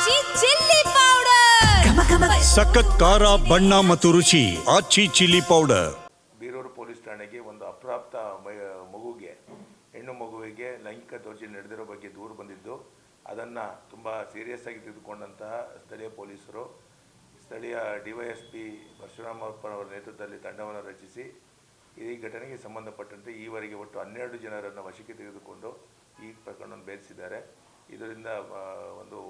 ಆಚಿ chilli powder ಸಖತ್ ಖಾರ ಬಣ್ಣ ಮತ್ತು ರುಚಿ ಆಚಿ ಚಿಲ್ಲಿ ಪೌಡರ್. ಬೀರೂರು ಪೊಲೀಸ್ ಠಾಣೆಗೆ ಒಂದು ಅಪ್ರಾಪ್ತ ಮಗುವಿಗೆ ಹೆಣ್ಣು ಮಗುವಿಗೆ ಲೈಂಗಿಕ ದೌರ್ಜನ್ಯ ನಡೆದಿರೋ ಬಗ್ಗೆ ದೂರು ಬಂದಿದ್ದು ಅದನ್ನು ತುಂಬ ಸೀರಿಯಸ್ ಆಗಿ ತೆಗೆದುಕೊಂಡಂತಹ ಸ್ಥಳೀಯ ಪೊಲೀಸರು ಸ್ಥಳೀಯ ಡಿವೈಎಸ್ಪಿ ಪರಶುರಾಮಪ್ಪ ಅವರ ನೇತೃತ್ವದಲ್ಲಿ ತಂಡವನ್ನು ರಚಿಸಿ ಈ ಘಟನೆಗೆ ಸಂಬಂಧಪಟ್ಟಂತೆ ಈವರೆಗೆ ಒಟ್ಟು 12 ಜನರನ್ನು ವಶಕ್ಕೆ ತೆಗೆದುಕೊಂಡು ಈ ಪ್ರಕರಣವನ್ನು ಭೇದಿಸಿದ್ದಾರೆ. ಇದರಿಂದ ಒಂದು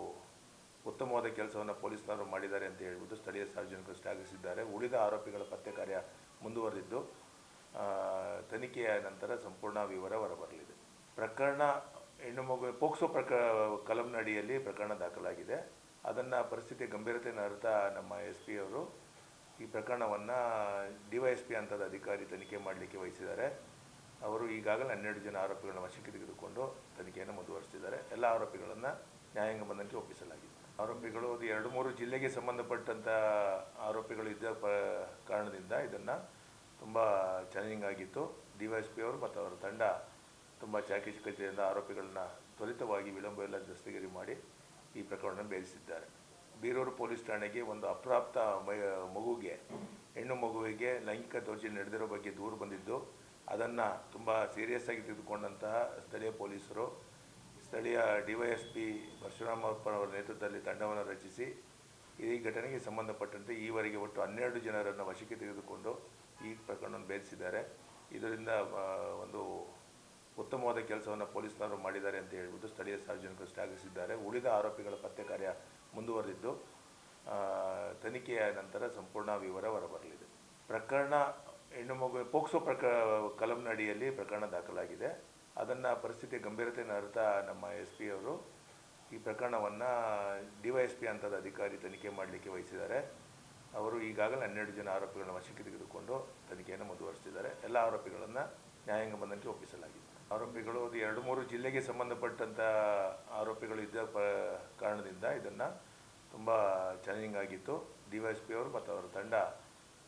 ಉತ್ತಮವಾದ ಕೆಲಸವನ್ನು ಪೊಲೀಸ್ನವರು ಮಾಡಿದ್ದಾರೆ ಅಂತ ಹೇಳ್ಬಿಟ್ಟು ಸ್ಥಳೀಯ ಸಾರ್ವಜನಿಕರು ಶ್ಲಾಘಿಸಿದ್ದಾರೆ. ಉಳಿದ ಆರೋಪಿಗಳ ಪತ್ತೆ ಕಾರ್ಯ ಮುಂದುವರೆದಿದ್ದು ತನಿಖೆಯ ನಂತರ ಸಂಪೂರ್ಣ ವಿವರ ಹೊರಬರಲಿದೆ. ಪ್ರಕರಣ ಹೆಣ್ಣು ಮಗು ಪೋಕ್ಸೋ ಕಲಂನ ಅಡಿಯಲ್ಲಿ ಪ್ರಕರಣ ದಾಖಲಾಗಿದೆ. ಅದನ್ನು ಪರಿಸ್ಥಿತಿ ಗಂಭೀರತೆಯನ್ನು ಅರಿತ ನಮ್ಮ SP ಅವರು ಈ ಪ್ರಕರಣವನ್ನು DYSP ಹಂತದ ಅಧಿಕಾರಿ ತನಿಖೆ ಮಾಡಲಿಕ್ಕೆ ವಹಿಸಿದ್ದಾರೆ. ಅವರು ಈಗಾಗಲೇ 12 ಜನ ಆರೋಪಿಗಳನ್ನು ವಶಕ್ಕೆ ತೆಗೆದುಕೊಂಡು ತನಿಖೆಯನ್ನು ಮುಂದುವರಿಸಿದ್ದಾರೆ. ಎಲ್ಲ ಆರೋಪಿಗಳನ್ನು ನ್ಯಾಯಾಂಗ ಬಂಧನಕ್ಕೆ ಒಪ್ಪಿಸಲಾಗಿದೆ. ಆರೋಪಿಗಳು 2-3 ಜಿಲ್ಲೆಗೆ ಸಂಬಂಧಪಟ್ಟಂಥ ಆರೋಪಿಗಳು ಇದ್ದ ಕಾರಣದಿಂದ ಇದನ್ನು ತುಂಬ ಚಾಲೆಂಜಿಂಗ್ ಆಗಿತ್ತು. DYSP ಅವರು ಮತ್ತು ಅವರ ತಂಡ ತುಂಬ ಚಾಕಚಕ್ಯತೆಯಿಂದ ಆರೋಪಿಗಳನ್ನ ತ್ವರಿತವಾಗಿ ವಿಳಂಬವಿಲ್ಲ ದಸ್ತಗಿರಿ ಮಾಡಿ ಈ ಪ್ರಕರಣವನ್ನು ಭೇದಿಸಿದ್ದಾರೆ. ಬೀರೂರು ಪೊಲೀಸ್ ಠಾಣೆಗೆ ಒಂದು ಅಪ್ರಾಪ್ತ ಮಗುವಿಗೆ ಹೆಣ್ಣು ಮಗುವಿಗೆ ಲೈಂಗಿಕ ದೌರ್ಜನ್ಯ ನಡೆದಿರೋ ಬಗ್ಗೆ ದೂರು ಬಂದಿದ್ದು ಅದನ್ನು ತುಂಬ ಸೀರಿಯಸ್ ಆಗಿ ತೆಗೆದುಕೊಂಡಂತಹ ಸ್ಥಳೀಯ ಪೊಲೀಸರು ಸ್ಥಳೀಯ DYSP ಪರಶುರಾಮಪ್ಪ ಅವರ ನೇತೃತ್ವದಲ್ಲಿ ತಂಡವನ್ನು ರಚಿಸಿ ಈ ಘಟನೆಗೆ ಸಂಬಂಧಪಟ್ಟಂತೆ ಈವರೆಗೆ ಒಟ್ಟು 12 ಜನರನ್ನು ವಶಕ್ಕೆ ತೆಗೆದುಕೊಂಡು ಈ ಪ್ರಕರಣವನ್ನು ಭೇದಿಸಿದ್ದಾರೆ. ಇದರಿಂದ ಒಂದು ಉತ್ತಮವಾದ ಕೆಲಸವನ್ನು ಪೊಲೀಸ್ನವರು ಮಾಡಿದ್ದಾರೆ ಅಂತ ಹೇಳ್ಬಿಟ್ಟು ಸ್ಥಳೀಯ ಸಾರ್ವಜನಿಕರು ಶ್ಲಾಘಿಸಿದ್ದಾರೆ. ಉಳಿದ ಆರೋಪಿಗಳ ಪತ್ತೆ ಕಾರ್ಯ ಮುಂದುವರೆದಿದ್ದು ತನಿಖೆಯ ನಂತರ ಸಂಪೂರ್ಣ ವಿವರ ಹೊರಬರಲಿದೆ. ಪ್ರಕರಣ ಹೆಣ್ಣು ಮಗು ಪೋಕ್ಸೋ ಕಲಂನ ಅಡಿಯಲ್ಲಿ ಪ್ರಕರಣ ದಾಖಲಾಗಿದೆ. ಅದನ್ನು ಪರಿಸ್ಥಿತಿ ಗಂಭೀರತೆಯನ್ನು ಅರಿತ ನಮ್ಮ SP ಅವರು ಈ ಪ್ರಕರಣವನ್ನು DYSP ಹಂತದ ಅಧಿಕಾರಿ ತನಿಖೆ ಮಾಡಲಿಕ್ಕೆ ವಹಿಸಿದ್ದಾರೆ. ಅವರು ಈಗಾಗಲೇ 12 ಜನ ಆರೋಪಿಗಳನ್ನು ವಶಕ್ಕೆ ತೆಗೆದುಕೊಂಡು ತನಿಖೆಯನ್ನು ಮುಂದುವರಿಸಿದ್ದಾರೆ. ಎಲ್ಲ ಆರೋಪಿಗಳನ್ನು ನ್ಯಾಯಾಂಗ ಬಂಧನಕ್ಕೆ ಒಪ್ಪಿಸಲಾಗಿದೆ. ಆರೋಪಿಗಳು 2-3 ಜಿಲ್ಲೆಗೆ ಸಂಬಂಧಪಟ್ಟಂಥ ಆರೋಪಿಗಳು ಇದ್ದ ಕಾರಣದಿಂದ ಇದನ್ನು ತುಂಬ ಚಾಲೆಂಜಿಂಗ್ ಆಗಿತ್ತು. DYSP ಅವರು ಮತ್ತು ಅವರ ತಂಡ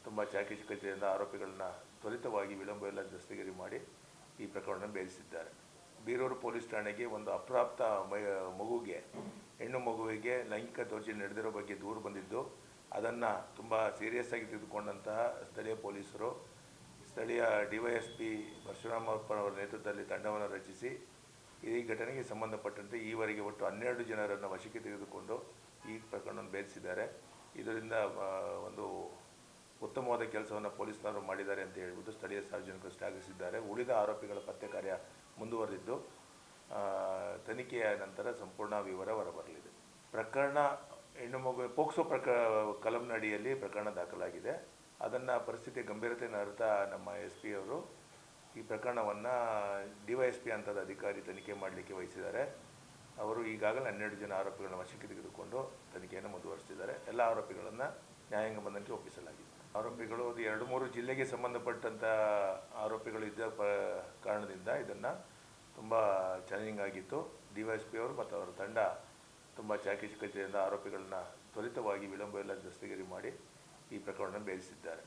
ತುಂಬ ಚಾಕಚಕ್ಯತೆಯಿಂದ ಆರೋಪಿಗಳನ್ನ ತ್ವರಿತವಾಗಿ ವಿಳಂಬವಿಲ್ಲ ದಸ್ತಗಿರಿ ಮಾಡಿ ಈ ಪ್ರಕರಣವನ್ನು ಭೇದಿಸಿದ್ದಾರೆ. ಬೀರೂರು ಪೊಲೀಸ್ ಠಾಣೆಗೆ ಒಂದು ಅಪ್ರಾಪ್ತ ಮಗುವಿಗೆ ಹೆಣ್ಣು ಮಗುವಿಗೆ ಲೈಂಗಿಕ ದೌರ್ಜನ್ಯ ನಡೆದಿರೋ ಬಗ್ಗೆ ದೂರು ಬಂದಿದ್ದು ಅದನ್ನು ತುಂಬ ಸೀರಿಯಸ್ ಆಗಿ ತೆಗೆದುಕೊಂಡಂತಹ ಸ್ಥಳೀಯ ಪೊಲೀಸರು ಸ್ಥಳೀಯ DYSP ಪರಶುರಾಮಪ್ಪ ಅವರ ನೇತೃತ್ವದಲ್ಲಿ ತಂಡವನ್ನು ರಚಿಸಿ ಈ ಘಟನೆಗೆ ಸಂಬಂಧಪಟ್ಟಂತೆ ಈವರೆಗೆ ಒಟ್ಟು 12 ಜನರನ್ನು ವಶಕ್ಕೆ ತೆಗೆದುಕೊಂಡು ಈ ಪ್ರಕರಣವನ್ನು ಭೇದಿಸಿದ್ದಾರೆ. ಇದರಿಂದ ಒಂದು ಉತ್ತಮವಾದ ಕೆಲಸವನ್ನು ಪೊಲೀಸ್ನವರು ಮಾಡಿದ್ದಾರೆ ಅಂತ ಹೇಳ್ಬಿಟ್ಟು ಸ್ಥಳೀಯ ಸಾರ್ವಜನಿಕರು ಶ್ಲಾಘಿಸಿದ್ದಾರೆ. ಉಳಿದ ಆರೋಪಿಗಳ ಪತ್ತೆ ಕಾರ್ಯ ಮುಂದುವರೆದಿದ್ದು ತನಿಖೆಯ ನಂತರ ಸಂಪೂರ್ಣ ವಿವರ ಹೊರಬರಲಿದೆ. ಪ್ರಕರಣ ಹೆಣ್ಣು ಮಗು ಪೋಕ್ಸೋ ಕಲಂನ ಅಡಿಯಲ್ಲಿ ಪ್ರಕರಣ ದಾಖಲಾಗಿದೆ. ಅದನ್ನು ಪರಿಸ್ಥಿತಿ ಗಂಭೀರತೆಯನ್ನು ಅರಿತ ನಮ್ಮ SP ಅವರು ಈ ಪ್ರಕರಣವನ್ನು DYSP ಹಂತದ ಅಧಿಕಾರಿ ತನಿಖೆ ಮಾಡಲಿಕ್ಕೆ ವಹಿಸಿದ್ದಾರೆ. ಅವರು ಈಗಾಗಲೇ 12 ಜನ ಆರೋಪಿಗಳನ್ನು ವಶಕ್ಕೆ ತೆಗೆದುಕೊಂಡು ತನಿಖೆಯನ್ನು ಮುಂದುವರಿಸಿದ್ದಾರೆ. ಎಲ್ಲ ಆರೋಪಿಗಳನ್ನು ನ್ಯಾಯಾಂಗ ಬಂಧನಕ್ಕೆ ಒಪ್ಪಿಸಲಾಗಿದೆ. ಆರೋಪಿಗಳು 2-3 ಜಿಲ್ಲೆಗೆ ಸಂಬಂಧಪಟ್ಟಂಥ ಆರೋಪಿಗಳು ಇದ್ದ ಕಾರಣದಿಂದ ಇದನ್ನು ತುಂಬ ಚಾಲೆಂಜಿಂಗ್ ಆಗಿತ್ತು. DYSP ಅವರು ಮತ್ತು ಅವರ ತಂಡ ತುಂಬ ಚಾಕಚಕ್ಯತೆಯಿಂದ ಆರೋಪಿಗಳನ್ನ ತ್ವರಿತವಾಗಿ ವಿಳಂಬವಿಲ್ಲ ದಸ್ತಗಿರಿ ಮಾಡಿ ಈ ಪ್ರಕರಣವನ್ನು ಭೇದಿಸಿದ್ದಾರೆ.